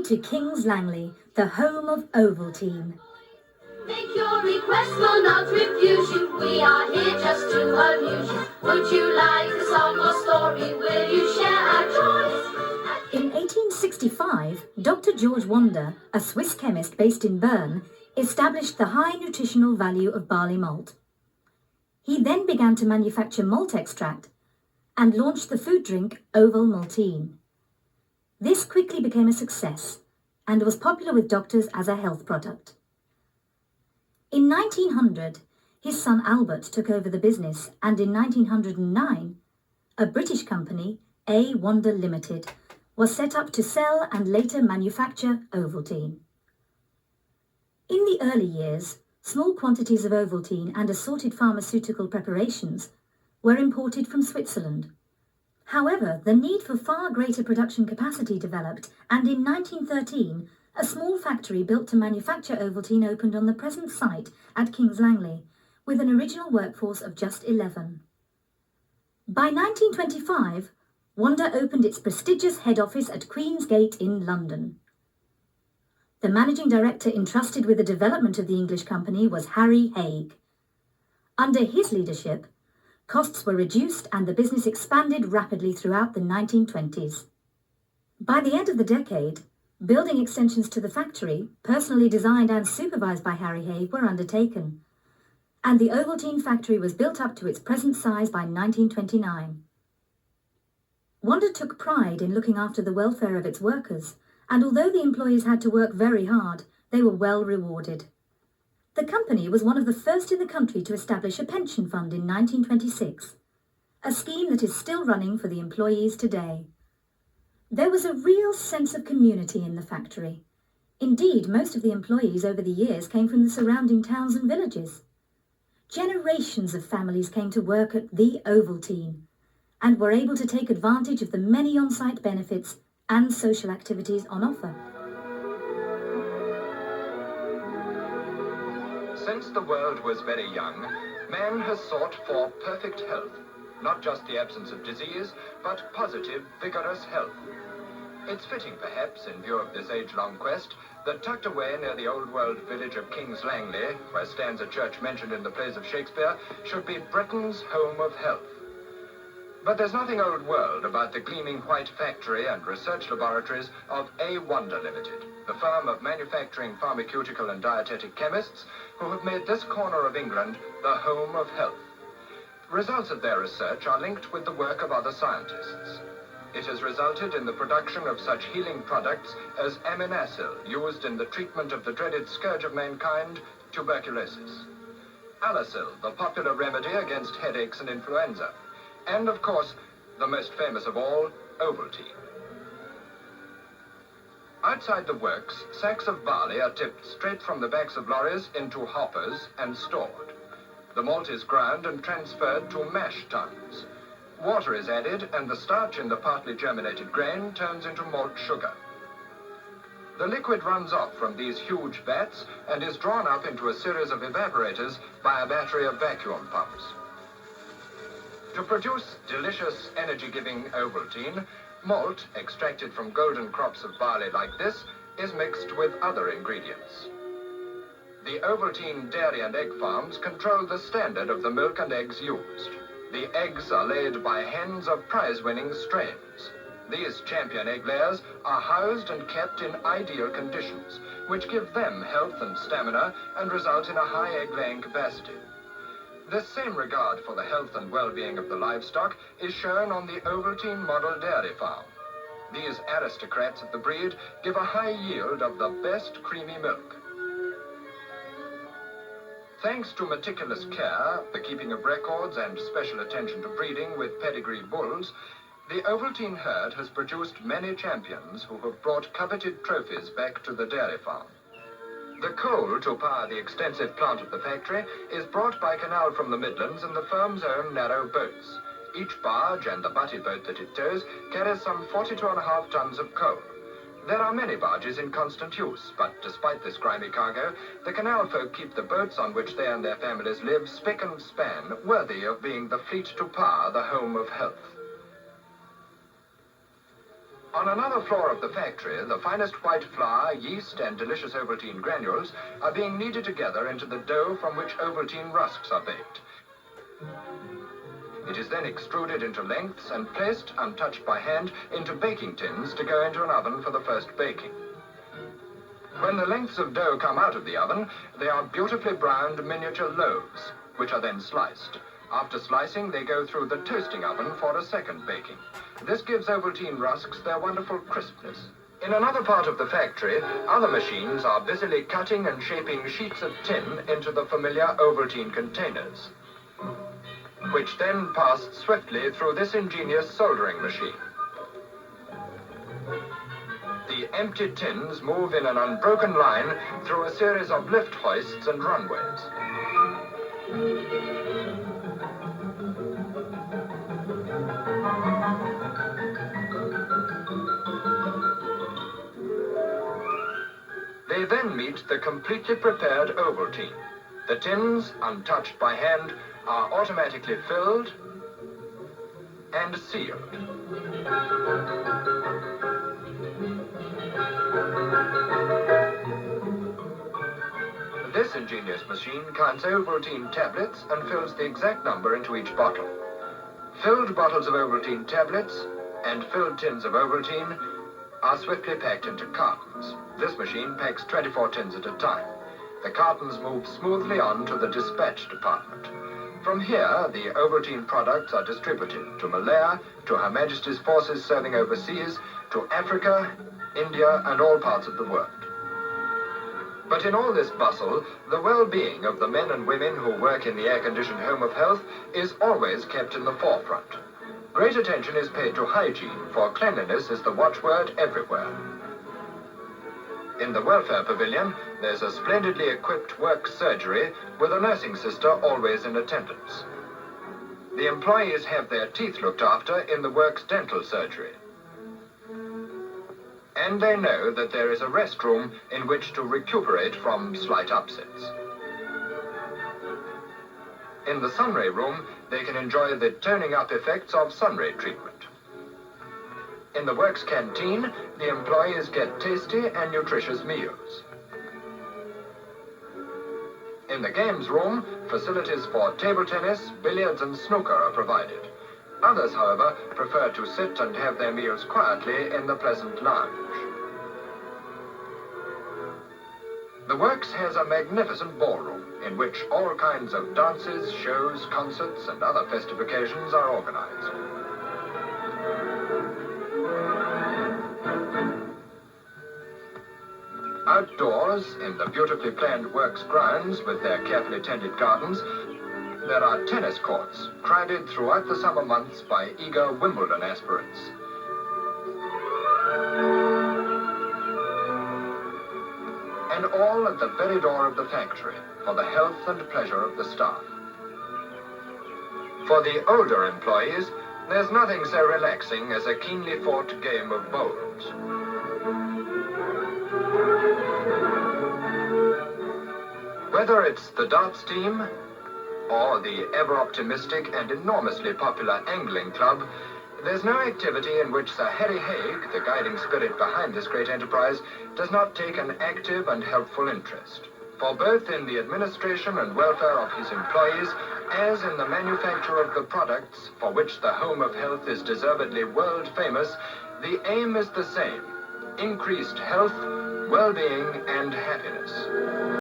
Welcome to King's Langley, the home of Ovaltine. Make your request, we'll not refuse you. We are here just to amuse you. Would you like a song or story? Will you share our joys? In 1865, Dr. George Wonder, a Swiss chemist based in Bern, established the high nutritional value of barley malt. He then began to manufacture malt extract and launched the food drink Ovaltine. This quickly became a success and was popular with doctors as a health product. In 1900, his son Albert took over the business, and in 1909, a British company, A. Wonder Limited, was set up to sell and later manufacture Ovaltine. In the early years, small quantities of Ovaltine and assorted pharmaceutical preparations were imported from Switzerland. However, the need for far greater production capacity developed, and in 1913, a small factory built to manufacture Ovaltine opened on the present site at King's Langley, with an original workforce of just 11. By 1925, Wonder opened its prestigious head office at Queen's Gate in London. The managing director entrusted with the development of the English company was Harry Haig. Under his leadership, costs were reduced and the business expanded rapidly throughout the 1920s. By the end of the decade, building extensions to the factory, personally designed and supervised by Harry Haig, were undertaken, and the Ovaltine factory was built up to its present size by 1929. Wonder took pride in looking after the welfare of its workers, and although the employees had to work very hard, they were well rewarded. The company was one of the first in the country to establish a pension fund in 1926, a scheme that is still running for the employees today. There was a real sense of community in the factory. Indeed, most of the employees over the years came from the surrounding towns and villages. Generations of families came to work at the Ovaltine and were able to take advantage of the many on-site benefits and social activities on offer. Since the world was very young, man has sought for perfect health, not just the absence of disease, but positive, vigorous health. It's fitting, perhaps, in view of this age-long quest, that tucked away near the old-world village of King's Langley, where stands a church mentioned in the plays of Shakespeare, should be Britain's home of health. But there's nothing old-world about the gleaming white factory and research laboratories of A. Wonder Limited, the firm of manufacturing pharmaceutical and dietetic chemists who have made this corner of England the home of health. Results of their research are linked with the work of other scientists. It has resulted in the production of such healing products as aminacil, used in the treatment of the dreaded scourge of mankind, tuberculosis; allicil, the popular remedy against headaches and influenza; and, of course, the most famous of all, Ovaltine. Outside the works, sacks of barley are tipped straight from the backs of lorries into hoppers and stored. The malt is ground and transferred to mash tuns. Water is added, and the starch in the partly germinated grain turns into malt sugar. The liquid runs off from these huge vats and is drawn up into a series of evaporators by a battery of vacuum pumps. To produce delicious, energy-giving Ovaltine, malt, extracted from golden crops of barley like this, is mixed with other ingredients. The Ovaltine dairy and egg farms control the standard of the milk and eggs used. The eggs are laid by hens of prize-winning strains. These champion egg layers are housed and kept in ideal conditions, which give them health and stamina and result in a high egg-laying capacity. This same regard for the health and well-being of the livestock is shown on the Ovaltine model dairy farm. These aristocrats of the breed give a high yield of the best creamy milk. Thanks to meticulous care, the keeping of records, and special attention to breeding with pedigree bulls, the Ovaltine herd has produced many champions who have brought coveted trophies back to the dairy farm. The coal to power the extensive plant of the factory is brought by canal from the Midlands in the firm's own narrow boats. Each barge and the butty boat that it tows carries some 42.5 tons of coal. There are many barges in constant use, but despite this grimy cargo, the canal folk keep the boats on which they and their families live spick and span, worthy of being the fleet to power the home of health. On another floor of the factory, the finest white flour, yeast, and delicious Ovaltine granules are being kneaded together into the dough from which Ovaltine rusks are baked. It is then extruded into lengths and placed, untouched by hand, into baking tins to go into an oven for the first baking. When the lengths of dough come out of the oven, they are beautifully browned miniature loaves, which are then sliced. After slicing, they go through the toasting oven for a second baking. This gives Ovaltine rusks their wonderful crispness. In another part of the factory, other machines are busily cutting and shaping sheets of tin into the familiar Ovaltine containers, which then pass swiftly through this ingenious soldering machine. The empty tins move in an unbroken line through a series of lift hoists and runways. They then meet the completely prepared Ovaltine. The tins, untouched by hand, are automatically filled and sealed. This ingenious machine counts Ovaltine tablets and fills the exact number into each bottle. Filled bottles of Ovaltine tablets and filled tins of Ovaltine are swiftly packed into cartons. This machine packs 24 tins at a time. The cartons move smoothly on to the dispatch department. From here, the Ovaltine products are distributed to Malaya, to Her Majesty's forces serving overseas, to Africa, India, and all parts of the world. But in all this bustle, the well-being of the men and women who work in the air-conditioned home of health is always kept in the forefront. Great attention is paid to hygiene, for cleanliness is the watchword everywhere. In the welfare pavilion, there's a splendidly equipped work surgery with a nursing sister always in attendance. The employees have their teeth looked after in the work's dental surgery. And they know that there is a restroom in which to recuperate from slight upsets. In the sunray room, they can enjoy the toning up effects of sunray treatment. In the works canteen, the employees get tasty and nutritious meals. In the games room, facilities for table tennis, billiards, and snooker are provided. Others, however, prefer to sit and have their meals quietly in the pleasant lounge. The works has a magnificent ballroom in which all kinds of dances, shows, concerts, and other festive occasions are organized. Outdoors, in the beautifully planned works grounds with their carefully tended gardens, there are tennis courts, crowded throughout the summer months by eager Wimbledon aspirants. And all at the very door of the factory, for the health and pleasure of the staff. For the older employees, there's nothing so relaxing as a keenly fought game of bowls. Whether it's the darts team, or the ever-optimistic and enormously popular angling club, there's no activity in which Sir Harry Haig, the guiding spirit behind this great enterprise, does not take an active and helpful interest. For both in the administration and welfare of his employees, as in the manufacture of the products for which the Home of Health is deservedly world famous, the aim is the same: increased health, well-being, and happiness.